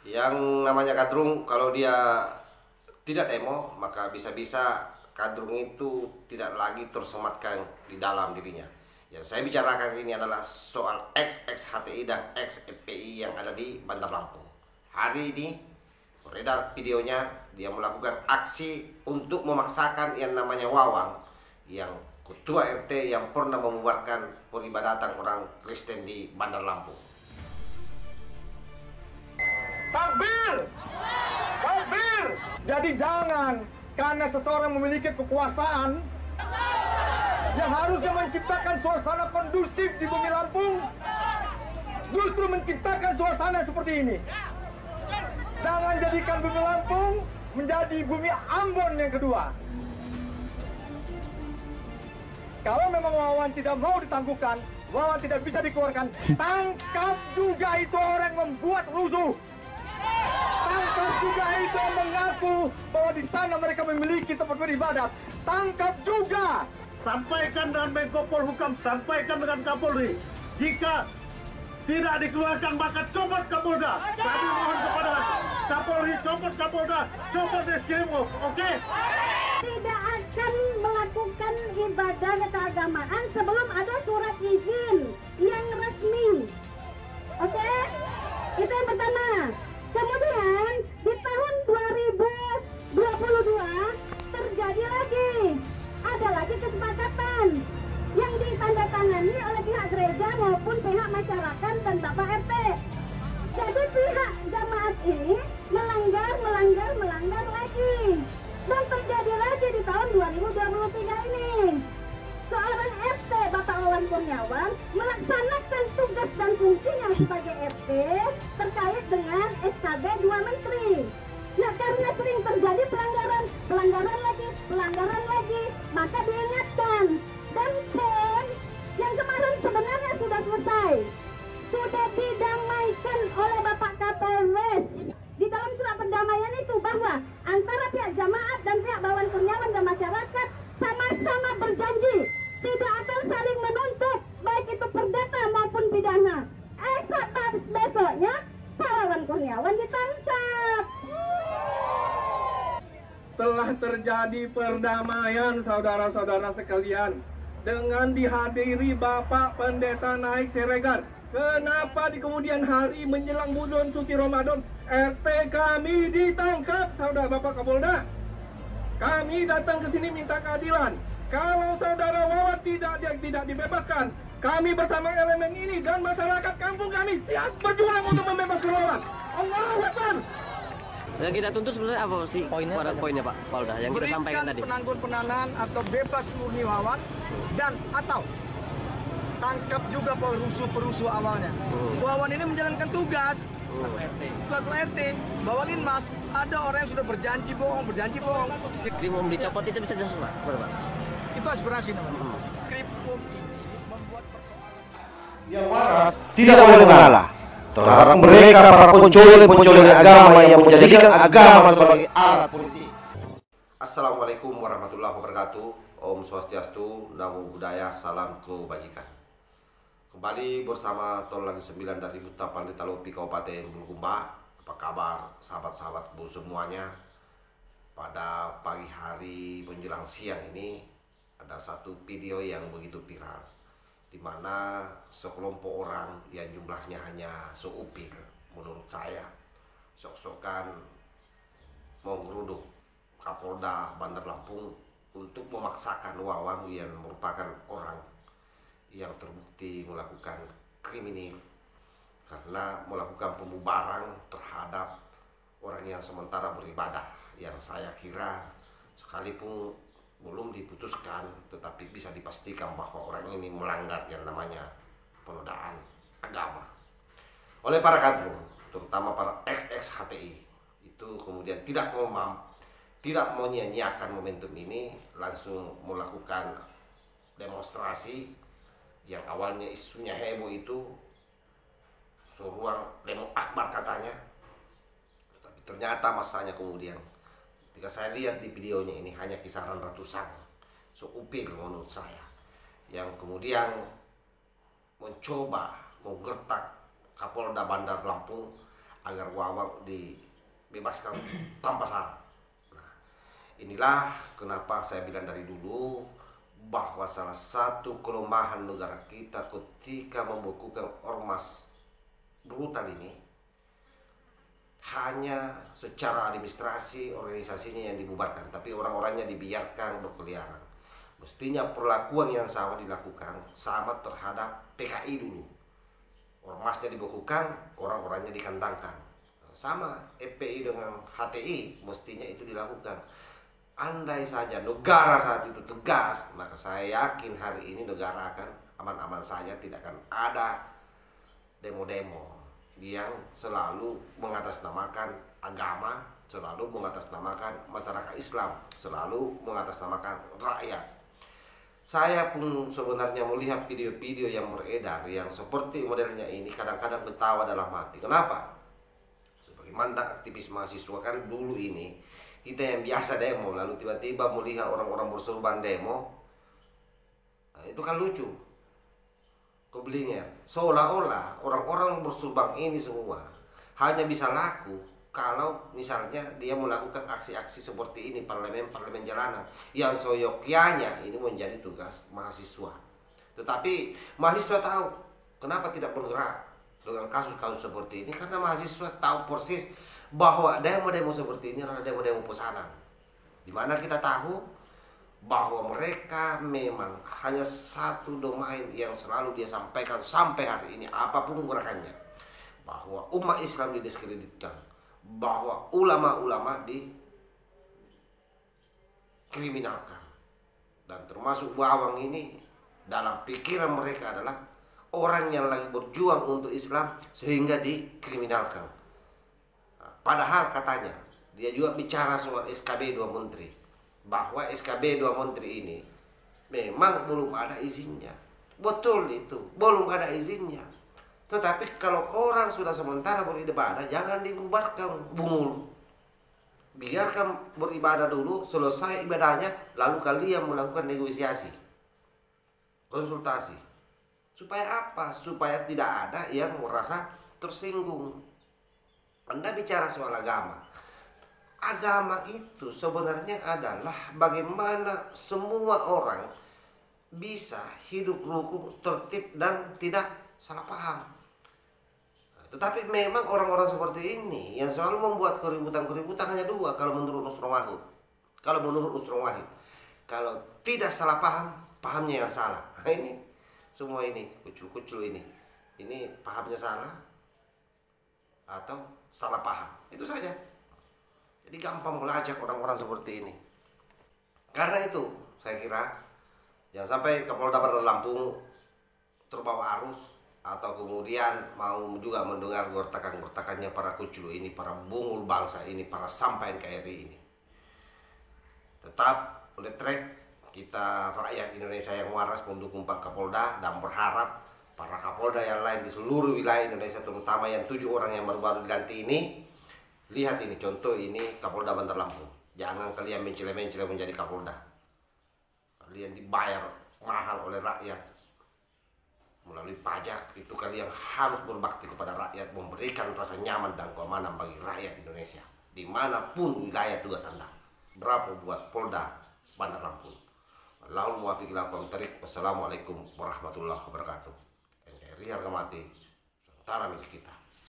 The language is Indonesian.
Yang namanya kadrung kalau dia tidak demo maka bisa-bisa kadrung itu tidak lagi tersematkan di dalam dirinya. Yang saya bicarakan ini adalah soal XXHTI dan XFPI yang ada di Bandar Lampung. Hari ini beredar videonya, dia melakukan aksi untuk memaksakan yang namanya Wawang, yang ketua RT yang pernah membubarkan peribadatan orang Kristen di Bandar Lampung. Takbir! Takbir! Jadi jangan karena seseorang memiliki kekuasaan yang harusnya menciptakan suasana kondusif di bumi Lampung, justru menciptakan suasana seperti ini. Jangan jadikan bumi Lampung menjadi bumi Ambon yang kedua. Kalau memang Wawan tidak mau ditangguhkan, Wawan tidak bisa dikeluarkan, tangkap juga itu orang yang membuat rusuh. Tangkap juga itu yang mengaku bahwa di sana mereka memiliki tempat beribadat. Tangkap juga. Sampaikan dengan Menko Polhukam, sampaikan dengan Kapolri. Jika tidak dikeluarkan maka copot Kapolda. Kami mohon kepada Kapolri, copot Kapolda, copot SKMO, oke? Tidak akan melakukan ibadah keagamaan sebelum ada surat izin yang resmi. Oke? Itu yang pertama. Kemudian di tahun 2022 terjadi lagi. Ada lagi kesepakatan yang ditandatangani oleh pihak gereja maupun pihak masyarakat dan Bapak RT. Jadi pihak jamaat ini melanggar lagi. Dan terjadi lagi di tahun 2023 ini. Seorang RT Bapak Wawan Kurniawan melaksanakan tugas dan fungsinya sebagai RT terkait dengan SKB 2 Menteri. Nah, karena sering terjadi pelanggaran lagi, maka diingatkan. Dan poin yang kemarin sebenarnya sudah selesai, sudah didamaikan oleh Bapak Kapolres. Di dalam surat perdamaian itu bahwa antara pihak jamaat dan pihak Wawan Kurniawan dan masyarakat sama-sama berjanji tidak akan saling menuntut, baik itu perdata maupun pidana. Kok besoknya Pak Wawan Kurniawan ditangkap. Telah terjadi perdamaian saudara-saudara sekalian dengan dihadiri Bapak Pendeta Naik Siregar. Kenapa di kemudian hari menjelang bulan suci Ramadan RT kami ditangkap, saudara Bapak Kapolda? Kami datang ke sini minta keadilan. Kalau saudara Wawan tidak dibebaskan, kami bersama elemen ini dan masyarakat kampung kami siap berjuang untuk membebaskan Wawan. Allahu Akbar. Yang kita tuntut sebenarnya apa sih poinnya Pak Polda yang kita sampaikan tadi? Penangguhan penahanan atau bebas murni Wawan dan atau tangkap juga perusuh awalnya. Wawan ini menjalankan tugas selaku RT. Bahwa Linmas ada orang yang sudah berjanji bohong. Jadi mau dicopot itu bisa jelas Pak? Berapa? Itu aspirasi namanya. Skriptum ini membuat persoalan. Yang waras tidak boleh mengalah terhadap mereka para pencuri agama yang menjadikan agama sebagai alat politik. Assalamualaikum warahmatullahi wabarakatuh. Om Swastiastu, Namo Buddhaya, salam kebajikan. Kembali bersama Tol Lagi 9 dari Buta Pandita Lopi Kabupaten Bulukumba. Apa kabar sahabat-sahabat Bu semuanya? Pada pagi hari menjelang siang ini ada satu video yang begitu viral, di mana sekelompok orang yang jumlahnya hanya seupil menurut saya, sok-sokan menggeruduk Kapolda Bandar Lampung untuk memaksakan Wawan yang merupakan orang yang terbukti melakukan kriminal karena melakukan pembubaran terhadap orang yang sementara beribadah, yang saya kira sekalipun belum diputuskan tetapi bisa dipastikan bahwa orang ini melanggar yang namanya penodaan agama oleh para kadrun, terutama para XXHTI itu kemudian tidak menyia-nyiakan momentum ini, langsung melakukan demonstrasi yang awalnya isunya heboh itu seruang demo akbar katanya, tetapi ternyata masanya kemudian ketika saya lihat di videonya ini hanya kisaran ratusan seupil menurut saya, yang kemudian mencoba menggertak Kapolda Bandar Lampung agar Wawang dibebaskan tanpa syarat. Nah, inilah kenapa saya bilang dari dulu bahwa salah satu kelemahan negara kita ketika membekukan ormas brutal ini hanya secara administrasi organisasinya yang dibubarkan, tapi orang-orangnya dibiarkan berkeliaran. Mestinya perlakuan yang sama dilakukan sama terhadap PKI dulu. Ormasnya dibekukan, orang-orangnya dikandangkan. Sama FPI dengan HTI mestinya itu dilakukan. Andai saja negara saat itu tegas, maka saya yakin hari ini negara akan aman-aman saja, tidak akan ada demo-demo yang selalu mengatasnamakan agama, selalu mengatasnamakan masyarakat Islam, selalu mengatasnamakan rakyat. Saya pun sebenarnya melihat video-video yang beredar yang seperti modelnya ini kadang-kadang bertawa dalam hati. Kenapa? Sebagai mantan aktivis mahasiswa kan dulu ini kita yang biasa demo lalu tiba-tiba melihat orang-orang bersorban demo, nah, itu kan lucu. Keblinger, seolah-olah orang-orang bersorban ini semua hanya bisa laku kalau misalnya dia melakukan aksi-aksi seperti ini, parlemen jalanan yang seyogyanya ini menjadi tugas mahasiswa. Tetapi mahasiswa tahu kenapa tidak bergerak dengan kasus-kasus seperti ini, karena mahasiswa tahu persis bahwa demo-demo seperti ini adalah demo-demo pesanan, dimana kita tahu bahwa mereka memang hanya satu domain yang selalu dia sampaikan sampai hari ini apapun gerakannya, bahwa umat Islam didiskreditkan, bahwa ulama-ulama dikriminalkan, dan termasuk Wawang ini dalam pikiran mereka adalah orang yang lagi berjuang untuk Islam sehingga dikriminalkan. Padahal katanya dia juga bicara soal SKB 2 Menteri, bahwa SKB 2 Menteri ini memang belum ada izinnya. Betul itu, belum ada izinnya. Tetapi kalau orang sudah sementara beribadah, jangan dibubarkan, bungul. Biarkan beribadah dulu, selesai ibadahnya, lalu kalian melakukan negosiasi, konsultasi. Supaya apa? Supaya tidak ada yang merasa tersinggung. Anda bicara soal agama. Agama itu sebenarnya adalah bagaimana semua orang bisa hidup rukun, tertib, dan tidak salah paham. Tetapi memang orang-orang seperti ini yang selalu membuat keributan-keributan hanya dua kalau menurut Nusron Wahid. Kalau tidak salah paham, pahamnya yang salah. Nah ini, semua ini, kucul-kucul ini pahamnya salah atau salah paham. Itu saja. Jadi gampang melacak orang-orang seperti ini. Karena itu, saya kira jangan sampai Kapolda Bandar Lampung terbawa arus atau kemudian mau juga mendengar gertakan-gertakannya para kucul ini, para bungul bangsa ini, para sampai NKRI ini. Tetap on the track, kita rakyat Indonesia yang waras mendukung Pak Kapolda dan berharap para Kapolda yang lain di seluruh wilayah Indonesia, terutama yang 7 orang yang baru dilantik ini, lihat ini contoh ini Kapolda Bandar Lampung. Jangan kalian mencela-mencela menjadi Kapolda. Kalian dibayar mahal oleh rakyat melalui pajak, itu kalian harus berbakti kepada rakyat, memberikan rasa nyaman dan keamanan bagi rakyat Indonesia dimanapun wilayah tugas Anda. Berapa buat Polda Bandar Lampung. Allahul muwaffiq ila aqwamit thoriq. Wassalamualaikum warahmatullahi wabarakatuh. NKRI harga mati, Nusantara milik kita.